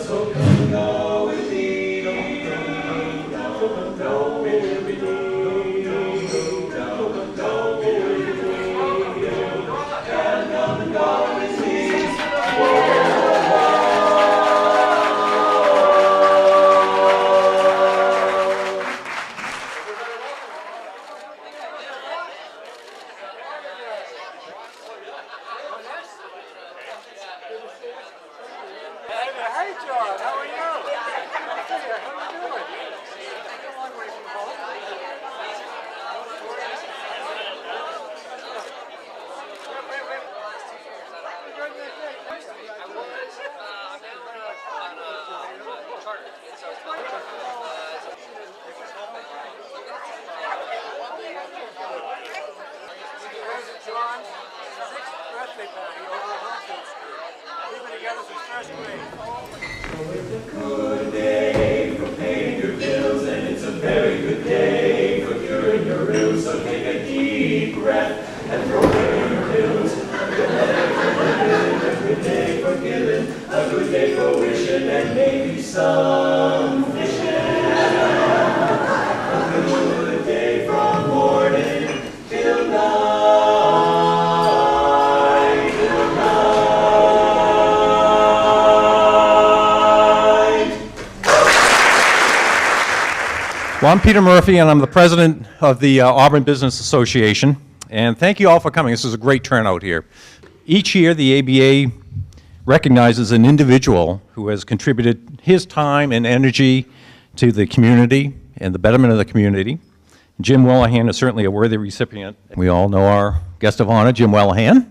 So come go with me. Go with me. Go with me. Come and go with me. Hey, John, how are you? How are you doing? A long way from home. John, 6th birthday party over at Homestead Street. We've been together since first grade. It's a good day for paying your bills, and it's a very good day for curing your ills. So take a deep breath and throw away your pills. A good day for giving, a good day for wishing, and maybe some fishing. A good day from morning till night. Well, I'm Peter Murphy, and I'm the president of the Auburn Business Association. And thank you all for coming. This is a great turnout here. Each year, the ABA recognizes an individual who has contributed his time and energy to the community and the betterment of the community. Jim Wellehan is certainly a worthy recipient. We all know our guest of honor, Jim Wellehan.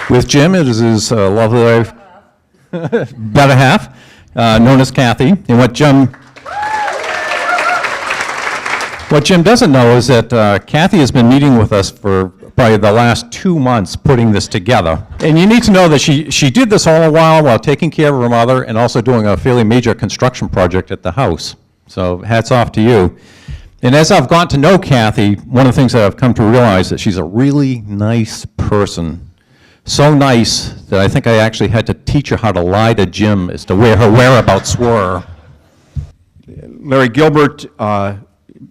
With Jim, it is his lovely wife, better half, known as Kathy. And what Jim doesn't know is that Kathy has been meeting with us for probably the last 2 months putting this together. And you need to know that she did this all the while taking care of her mother and also doing a fairly major construction project at the house. So hats off to you. And as I've gotten to know Kathy, one of the things that I've come to realize that she's a really nice person. So nice that I think I actually had to teach her how to lie to Jim as to where her whereabouts were. Larry Gilbert,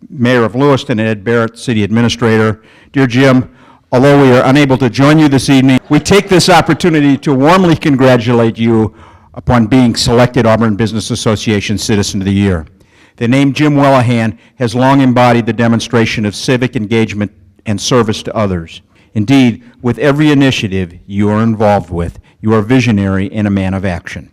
Mayor of Lewiston, and Ed Barrett, City Administrator. Dear Jim, although we are unable to join you this evening, we take this opportunity to warmly congratulate you upon being selected Auburn Business Association Citizen of the Year. The name Jim Wellehan has long embodied the demonstration of civic engagement and service to others. Indeed, with every initiative you are involved with, you are visionary and a man of action.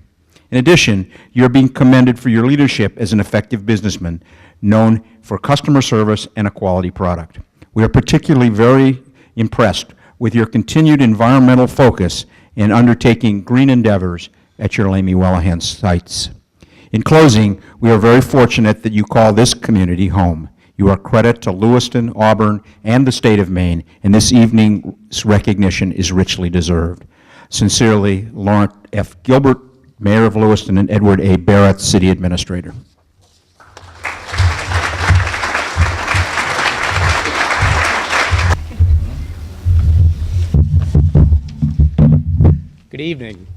In addition, you are being commended for your leadership as an effective businessman, known for customer service and a quality product. We are particularly very impressed with your continued environmental focus in undertaking green endeavors at your lamey-wellehan sites. In closing, we are very fortunate that you call this community home. You are a credit to Lewiston, Auburn, and the state of Maine, and this evening's recognition is richly deserved. Sincerely, Lawrence F. Gilbert, Mayor of Lewiston, and Edward A. Barrett, City Administrator. Good evening.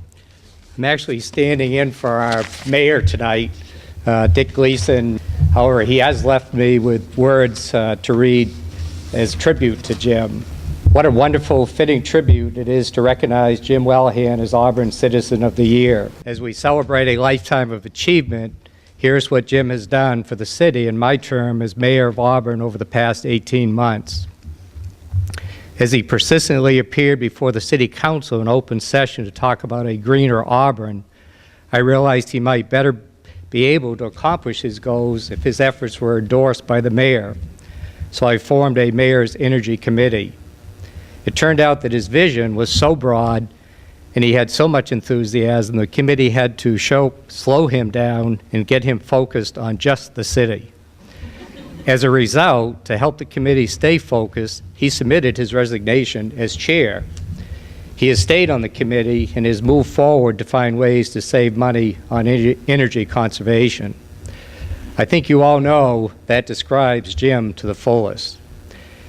I'm actually standing in for our mayor tonight, Dick Gleason. However, he has left me with words to read as tribute to Jim. What a wonderful, fitting tribute it is to recognize Jim Wellehan as Auburn Citizen of the Year. As we celebrate a lifetime of achievement, here's what Jim has done for the city in my term as mayor of Auburn over the past 18 months. As he persistently appeared before the city council in open session to talk about a greener Auburn, I realized he might better be able to accomplish his goals if his efforts were endorsed by the mayor. So I formed a mayor's energy committee. It turned out that his vision was so broad and he had so much enthusiasm, the committee had to slow him down and get him focused on just the city. As a result, to help the committee stay focused, he submitted his resignation as chair. He has stayed on the committee and has moved forward to find ways to save money on energy conservation. I think you all know that describes Jim to the fullest.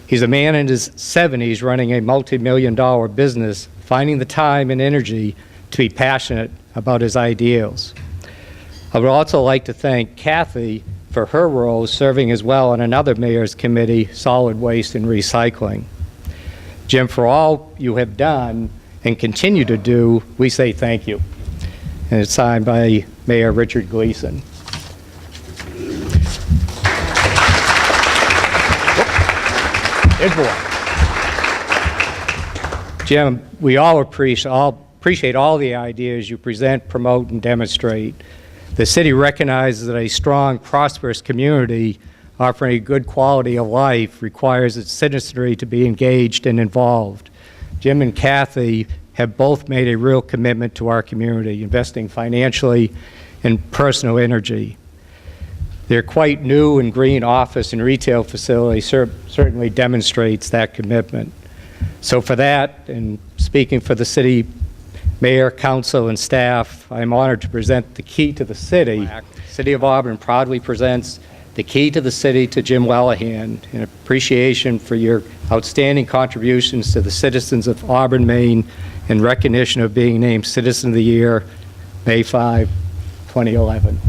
He's a man in his 70s running a multi-million-dollar business, finding the time and energy to be passionate about his ideals. I would also like to thank Kathy for her role serving as well on another mayor's committee, Solid Waste and Recycling. Jim, for all you have done and continue to do, we say thank you. And it's signed by Mayor Richard Gleason. There's one. Jim, we all appreciate all the ideas you present, promote, and demonstrate. The city recognizes that a strong, prosperous community offering a good quality of life requires its citizenry to be engaged and involved. Jim and Kathy have both made a real commitment to our community, investing financially and personal energy. Their quite new and green office and retail facility certainly demonstrates that commitment. So for that, and speaking for the city mayor, council, and staff, I'm honored to present the key to the city. City of Auburn proudly presents the key to the city to Jim Wellehan in appreciation for your outstanding contributions to the citizens of Auburn, Maine, in recognition of being named Citizen of the Year, May 5, 2011.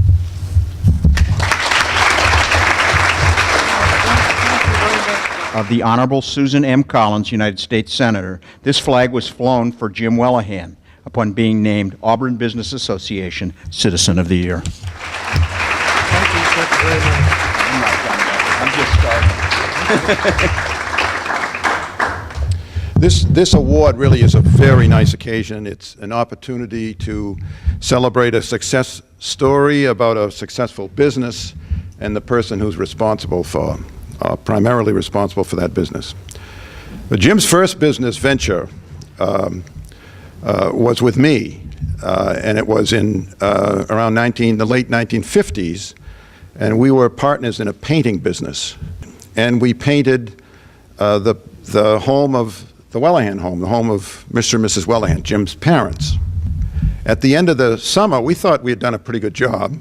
Of the Honorable Susan M. Collins, United States Senator. This flag was flown for Jim Wellehan upon being named Auburn Business Association Citizen of the Year. Thank you very much. I'm not done yet. I'm just starting. This award really is a very nice occasion. It's an opportunity to celebrate a success story about a successful business and the person who's responsible for, primarily responsible for that business. But Jim's first business venture was with me, and it was in around the late 1950s, and we were partners in a painting business. And we painted the home of the Wellehan home, the home of Mr. and Mrs. Wellehan, Jim's parents. At the end of the summer, we thought we had done a pretty good job,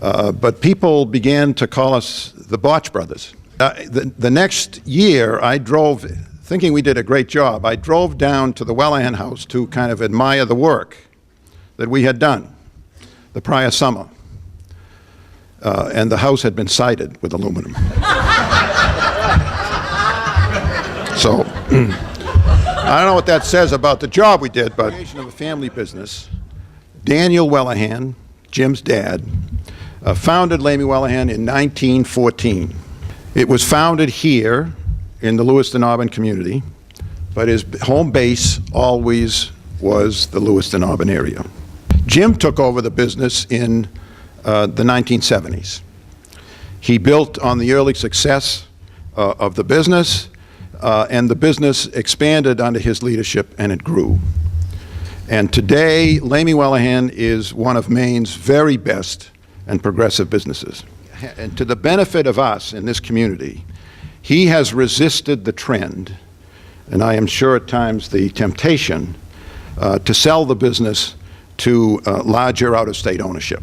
but people began to call us the Botch Brothers. The next year, I drove, thinking we did a great job, I drove down to the Wellehan house to kind of admire the work that we had done the prior summer. And the house had been sided with aluminum. So, I don't know what that says about the job we did, but creation of a family business. Daniel Wellehan, Jim's dad, founded lamey-wellehan in 1914. It was founded here in the Lewiston-Auburn community, but his home base always was the Lewiston-Auburn area. Jim took over the business in the 1970s. He built on the early success of the business, and the business expanded under his leadership, and it grew. And today, lamey-wellehan is one of Maine's very best and progressive businesses. And to the benefit of us in this community, he has resisted the trend, and I am sure at times the temptation, to sell the business to larger out-of-state ownership.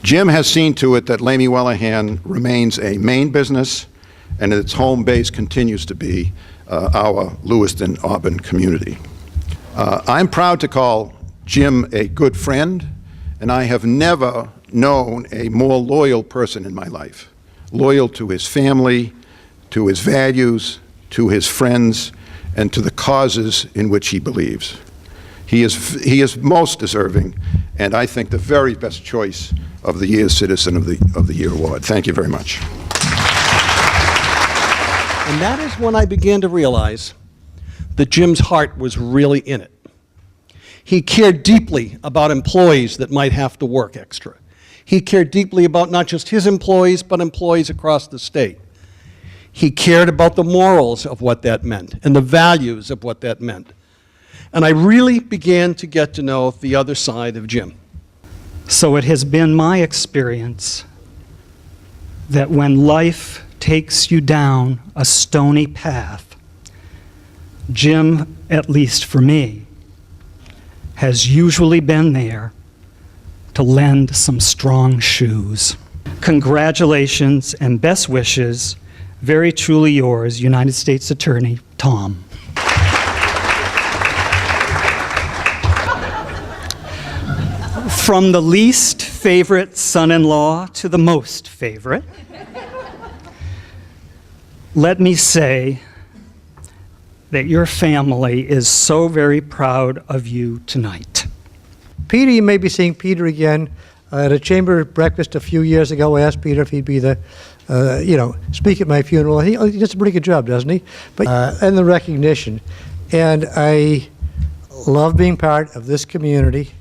Jim has seen to it that lamey-wellehan remains a Maine business, and its home base continues to be our Lewiston-Auburn community. I'm proud to call Jim a good friend, and I have never known a more loyal person in my life. Loyal to his family, to his values, to his friends, and to the causes in which he believes. He is most deserving, and I think the very best choice of the year's Citizen of the Year award. Thank you very much. And that is when I began to realize that Jim's heart was really in it. He cared deeply about employees that might have to work extra. He cared deeply about not just his employees, but employees across the state. He cared about the morals of what that meant and the values of what that meant. And I really began to get to know the other side of Jim. So it has been my experience that when life takes you down a stony path, Jim, at least for me, has usually been there to lend some strong shoes. Congratulations and best wishes. Very truly yours, United States Attorney Tom. From the least favorite son-in-law to the most favorite, let me say that your family is so very proud of you tonight. Peter, you may be seeing Peter again at a chamber breakfast a few years ago. I asked Peter if he'd be the, speak at my funeral. He does a pretty good job, doesn't he? But and the recognition, and I love being part of this community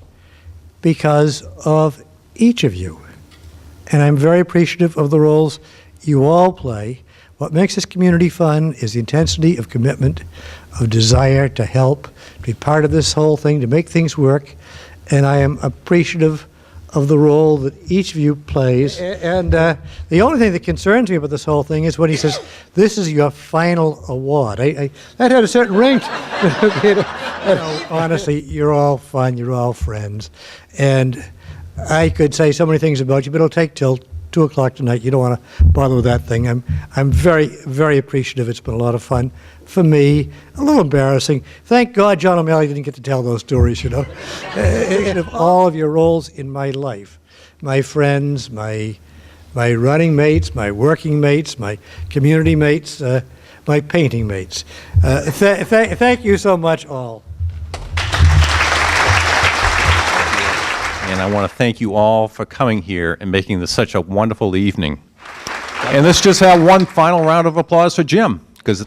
because of each of you, and I'm very appreciative of the roles you all play. What makes this community fun is the intensity of commitment, of desire to help, to be part of this whole thing, to make things work. And I am appreciative of the role that each of you plays. And the only thing that concerns me about this whole thing is when he says, "This is your final award." That had a certain ring. Honestly, you're all fun, you're all friends. And I could say so many things about you, but it'll take till 2 o'clock tonight. You don't want to bother with that thing. I'm very, very appreciative. It's been a lot of fun for me. A little embarrassing. Thank God John O'Malley didn't get to tell those stories, of all of your roles in my life. My friends, my running mates, my working mates, my community mates, my painting mates. Thank you so much, all. And I want to thank you all for coming here and making this such a wonderful evening. And let's just have one final round of applause for Jim, because